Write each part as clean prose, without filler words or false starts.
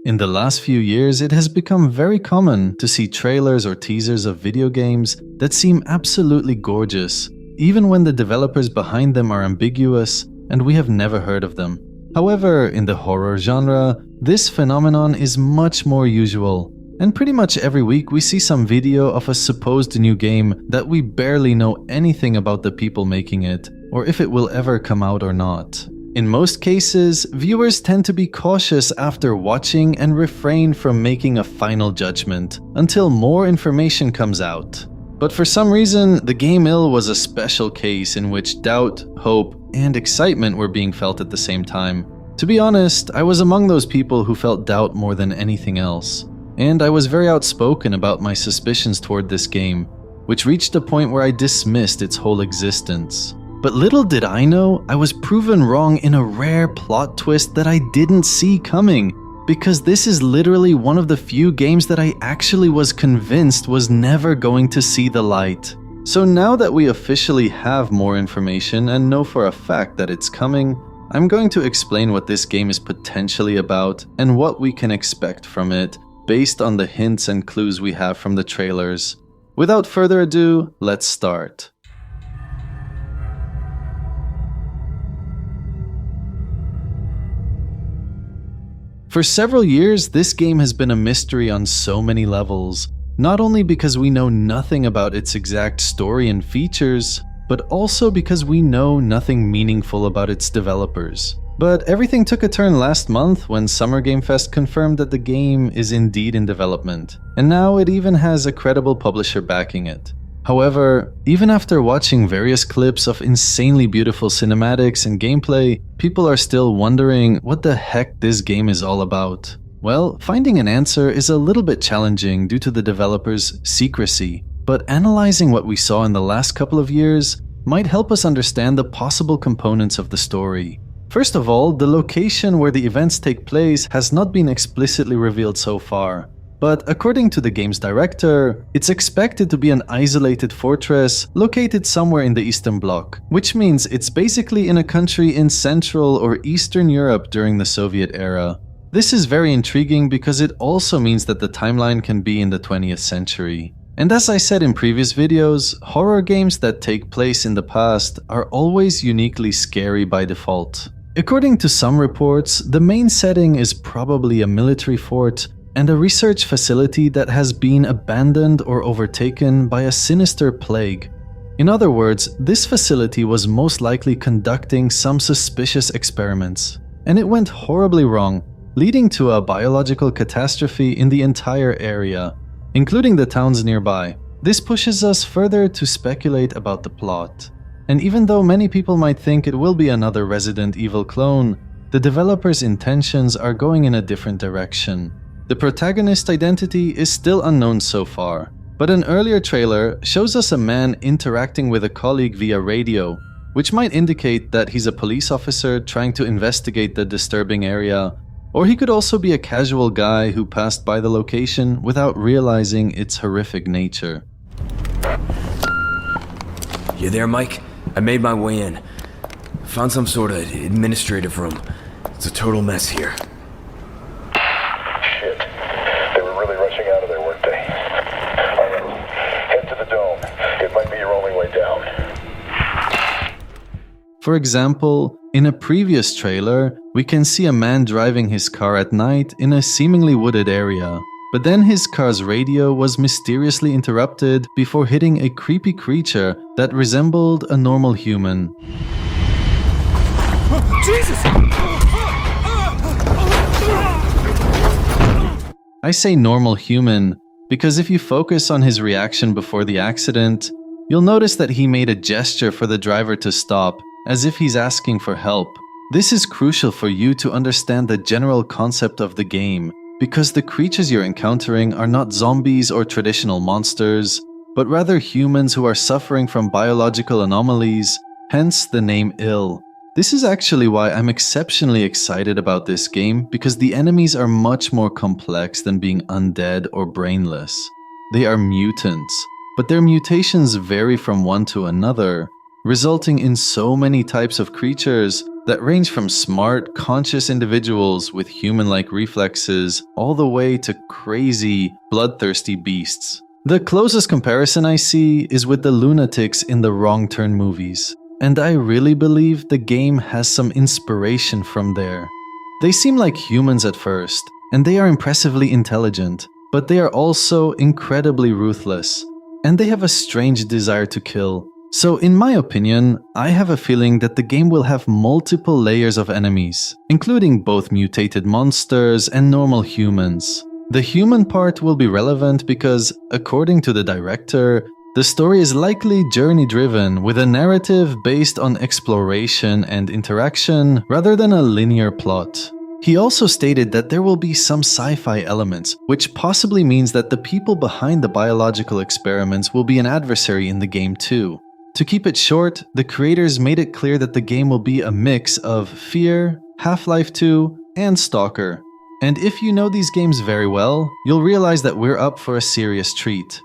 In the last few years, it has become very common to see trailers or teasers of video games that seem absolutely gorgeous, even when the developers behind them are ambiguous and we have never heard of them. However, in the horror genre, this phenomenon is much more usual, and pretty much every week we see some video of a supposed new game that we barely know anything about the people making it, or if it will ever come out or not. In most cases, viewers tend to be cautious after watching and refrain from making a final judgment until more information comes out. But for some reason, the game Myuu was a special case in which doubt, hope, and excitement were being felt at the same time. To be honest, I was among those people who felt doubt more than anything else. And I was very outspoken about my suspicions toward this game, which reached a point where I dismissed its whole existence. But little did I know, I was proven wrong in a rare plot twist that I didn't see coming, because this is literally one of the few games that I actually was convinced was never going to see the light. So now that we officially have more information and know for a fact that it's coming, I'm going to explain what this game is potentially about and what we can expect from it based on the hints and clues we have from the trailers. Without further ado, let's start. For several years, this game has been a mystery on so many levels, not only because we know nothing about its exact story and features, but also because we know nothing meaningful about its developers. But everything took a turn last month when Summer Game Fest confirmed that the game is indeed in development, and now it even has a credible publisher backing it. However, even after watching various clips of insanely beautiful cinematics and gameplay, people are still wondering what the heck this game is all about. Well, finding an answer is a little bit challenging due to the developer's secrecy, but analyzing what we saw in the last couple of years might help us understand the possible components of the story. First of all, the location where the events take place has not been explicitly revealed so far. But according to the game's director, it's expected to be an isolated fortress located somewhere in the Eastern Bloc, which means it's basically in a country in Central or Eastern Europe during the Soviet era. This is very intriguing because it also means that the timeline can be in the 20th century. And as I said in previous videos, horror games that take place in the past are always uniquely scary by default. According to some reports, the main setting is probably a military fort and a research facility that has been abandoned or overtaken by a sinister plague. In other words, this facility was most likely conducting some suspicious experiments, and it went horribly wrong, leading to a biological catastrophe in the entire area, including the towns nearby. This pushes us further to speculate about the plot. And even though many people might think it will be another Resident Evil clone, the developer's intentions are going in a different direction. The protagonist's identity is still unknown so far, but an earlier trailer shows us a man interacting with a colleague via radio, which might indicate that he's a police officer trying to investigate the disturbing area, or he could also be a casual guy who passed by the location without realizing its horrific nature. You there, Mike? I made my way in. Found some sort of administrative room. It's a total mess here. For example, in a previous trailer, we can see a man driving his car at night in a seemingly wooded area, but then his car's radio was mysteriously interrupted before hitting a creepy creature that resembled a normal human. Jesus! I say normal human because if you focus on his reaction before the accident, you'll notice that he made a gesture for the driver to stop, as if he's asking for help. This is crucial for you to understand the general concept of the game, because the creatures you're encountering are not zombies or traditional monsters, but rather humans who are suffering from biological anomalies, hence the name ill. This is actually why I'm exceptionally excited about this game, because the enemies are much more complex than being undead or brainless. They are mutants, but their mutations vary from one to another, resulting in so many types of creatures that range from smart, conscious individuals with human-like reflexes all the way to crazy, bloodthirsty beasts. The closest comparison I see is with the lunatics in the Wrong Turn movies, and I really believe the game has some inspiration from there. They seem like humans at first, and they are impressively intelligent, but they are also incredibly ruthless, and they have a strange desire to kill. So in my opinion, I have a feeling that the game will have multiple layers of enemies, including both mutated monsters and normal humans. The human part will be relevant because, according to the director, the story is likely journey-driven with a narrative based on exploration and interaction rather than a linear plot. He also stated that there will be some sci-fi elements, which possibly means that the people behind the biological experiments will be an adversary in the game too. To keep it short, the creators made it clear that the game will be a mix of Fear, Half-Life 2, and Stalker. And if you know these games very well, you'll realize that we're up for a serious treat.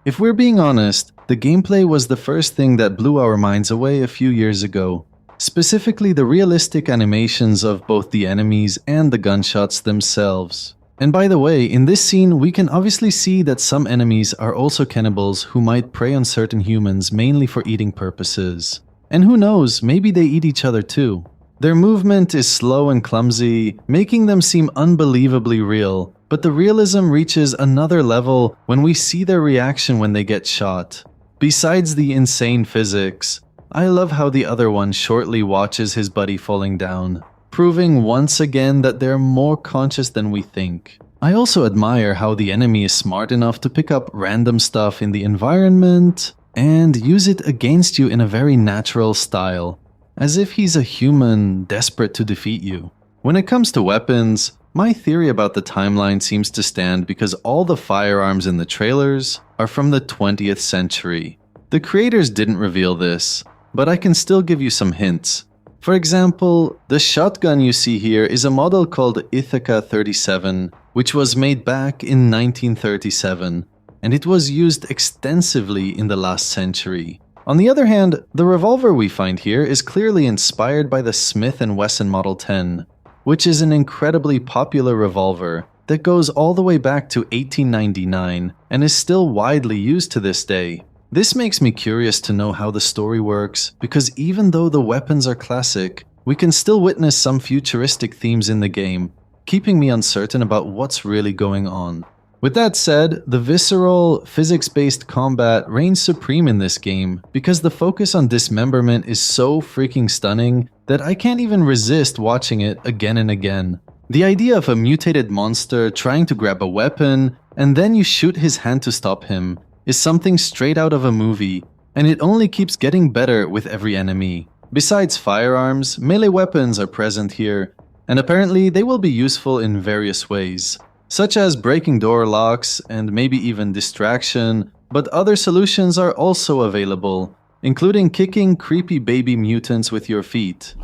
If we're being honest, the gameplay was the first thing that blew our minds away a few years ago. Specifically the realistic animations of both the enemies and the gunshots themselves. And by the way, in this scene we can obviously see that some enemies are also cannibals who might prey on certain humans mainly for eating purposes. And who knows, maybe they eat each other too. Their movement is slow and clumsy, making them seem unbelievably real, but the realism reaches another level when we see their reaction when they get shot. Besides the insane physics, I love how the other one shortly watches his buddy falling down, proving once again that they're more conscious than we think. I also admire how the enemy is smart enough to pick up random stuff in the environment and use it against you in a very natural style, as if he's a human desperate to defeat you. When it comes to weapons, my theory about the timeline seems to stand because all the firearms in the trailers are from the 20th century. The creators didn't reveal this, but I can still give you some hints. For example, the shotgun you see here is a model called Ithaca 37, which was made back in 1937, and it was used extensively in the last century. On the other hand, the revolver we find here is clearly inspired by the Smith & Wesson Model 10, which is an incredibly popular revolver that goes all the way back to 1899 and is still widely used to this day. This makes me curious to know how the story works, because even though the weapons are classic, we can still witness some futuristic themes in the game, keeping me uncertain about what's really going on. With that said, the visceral, physics-based combat reigns supreme in this game because the focus on dismemberment is so freaking stunning that I can't even resist watching it again and again. The idea of a mutated monster trying to grab a weapon and then you shoot his hand to stop him is something straight out of a movie, and it only keeps getting better with every enemy. Besides firearms, melee weapons are present here, and apparently they will be useful in various ways, such as breaking door locks and maybe even distraction, but other solutions are also available, including kicking creepy baby mutants with your feet.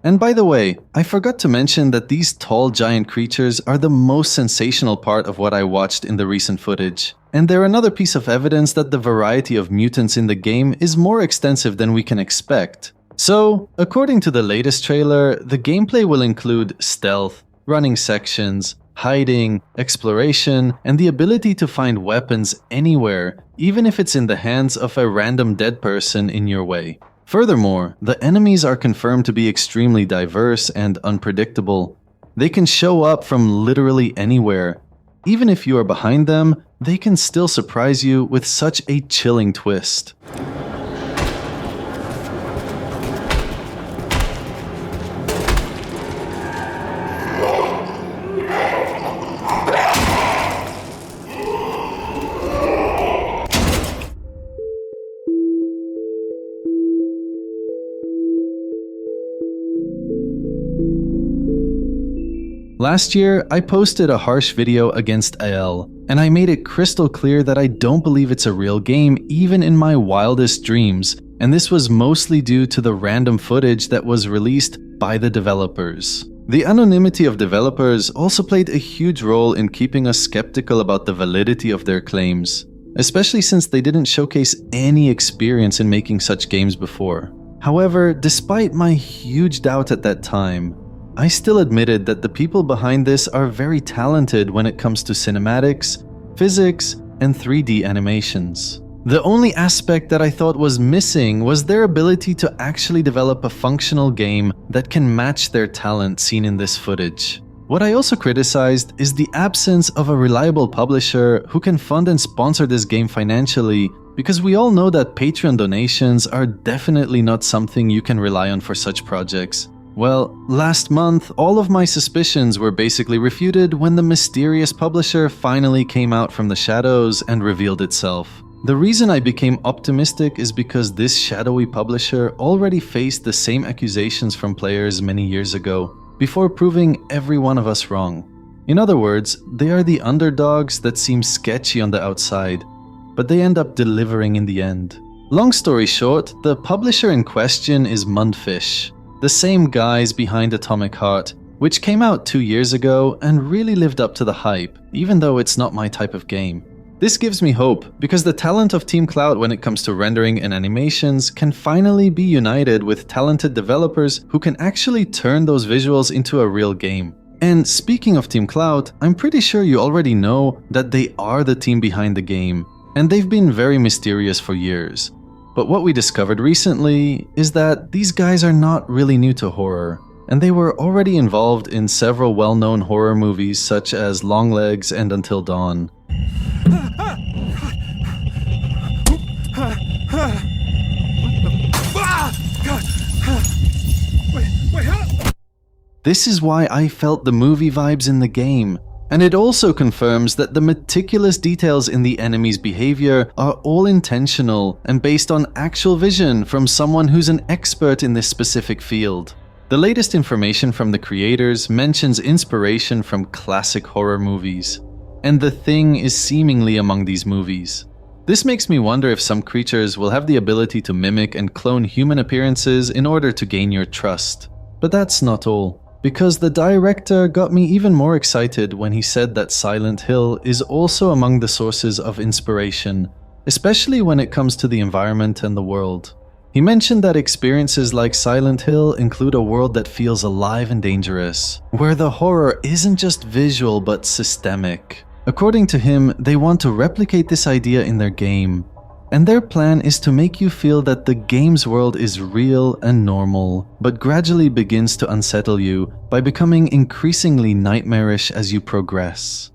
And by the way, I forgot to mention that these tall giant creatures are the most sensational part of what I watched in the recent footage. And they're another piece of evidence that the variety of mutants in the game is more extensive than we can expect. So, according to the latest trailer, the gameplay will include stealth, running sections, hiding, exploration, and the ability to find weapons anywhere, even if it's in the hands of a random dead person in your way. Furthermore, the enemies are confirmed to be extremely diverse and unpredictable. They can show up from literally anywhere. Even if you are behind them, they can still surprise you with such a chilling twist. Last year, I posted a harsh video against AL, and I made it crystal clear that I don't believe it's a real game even in my wildest dreams, and this was mostly due to the random footage that was released by the developers. The anonymity of developers also played a huge role in keeping us skeptical about the validity of their claims, especially since they didn't showcase any experience in making such games before. However, despite my huge doubt at that time, I still admitted that the people behind this are very talented when it comes to cinematics, physics, and 3D animations. The only aspect that I thought was missing was their ability to actually develop a functional game that can match their talent seen in this footage. What I also criticized is the absence of a reliable publisher who can fund and sponsor this game financially, because we all know that Patreon donations are definitely not something you can rely on for such projects. Well, last month, all of my suspicions were basically refuted when the mysterious publisher finally came out from the shadows and revealed itself. The reason I became optimistic is because this shadowy publisher already faced the same accusations from players many years ago, before proving every one of us wrong. In other words, they are the underdogs that seem sketchy on the outside, but they end up delivering in the end. Long story short, the publisher in question is Mundfish, the same guys behind Atomic Heart, which came out 2 years ago and really lived up to the hype, even though it's not my type of game. This gives me hope, because the talent of Team Cloud when it comes to rendering and animations can finally be united with talented developers who can actually turn those visuals into a real game. And speaking of Team Cloud, I'm pretty sure you already know that they are the team behind the game, and they've been very mysterious for years. But what we discovered recently is that these guys are not really new to horror, and they were already involved in several well-known horror movies such as Longlegs and Until Dawn. This is why I felt the movie vibes in the game. And it also confirms that the meticulous details in the enemy's behavior are all intentional and based on actual vision from someone who's an expert in this specific field. The latest information from the creators mentions inspiration from classic horror movies, and The Thing is seemingly among these movies. This makes me wonder if some creatures will have the ability to mimic and clone human appearances in order to gain your trust. But that's not all. Because the director got me even more excited when he said that Silent Hill is also among the sources of inspiration, especially when it comes to the environment and the world. He mentioned that experiences like Silent Hill include a world that feels alive and dangerous, where the horror isn't just visual but systemic. According to him, they want to replicate this idea in their game, and their plan is to make you feel that the game's world is real and normal, but gradually begins to unsettle you by becoming increasingly nightmarish as you progress.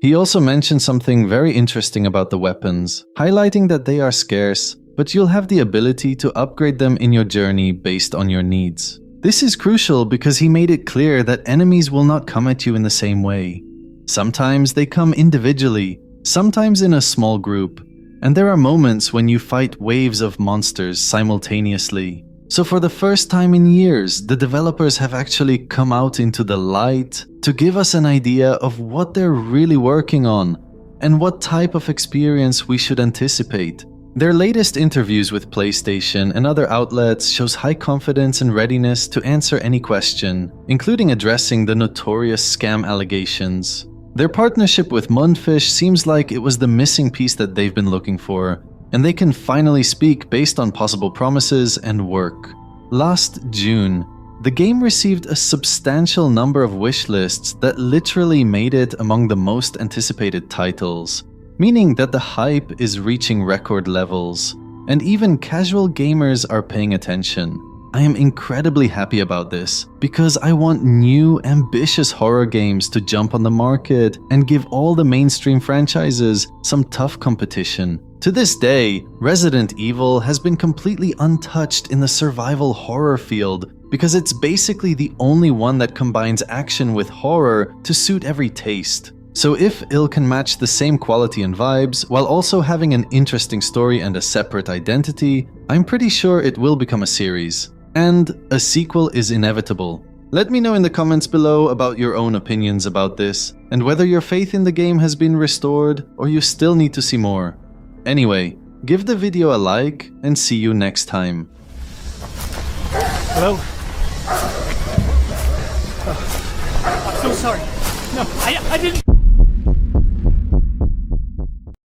He also mentioned something very interesting about the weapons, highlighting that they are scarce, but you'll have the ability to upgrade them in your journey based on your needs. This is crucial because he made it clear that enemies will not come at you in the same way. Sometimes they come individually, sometimes in a small group, and there are moments when you fight waves of monsters simultaneously. So for the first time in years, the developers have actually come out into the light to give us an idea of what they're really working on and what type of experience we should anticipate. Their latest interviews with PlayStation and other outlets shows high confidence and readiness to answer any question, including addressing the notorious scam allegations. Their partnership with Mundfish seems like it was the missing piece that they've been looking for, and they can finally speak based on possible promises and work. Last June, the game received a substantial number of wish lists that literally made it among the most anticipated titles, meaning that the hype is reaching record levels, and even casual gamers are paying attention. I am incredibly happy about this, because I want new, ambitious horror games to jump on the market and give all the mainstream franchises some tough competition. To this day, Resident Evil has been completely untouched in the survival horror field, because it's basically the only one that combines action with horror to suit every taste. So if Il can match the same quality and vibes, while also having an interesting story and a separate identity, I'm pretty sure it will become a series. And a sequel is inevitable. Let me know in the comments below about your own opinions about this, and whether your faith in the game has been restored, or you still need to see more. Anyway, give the video a like, and see you next time. Hello? Oh, I'm so sorry. No, I didn't...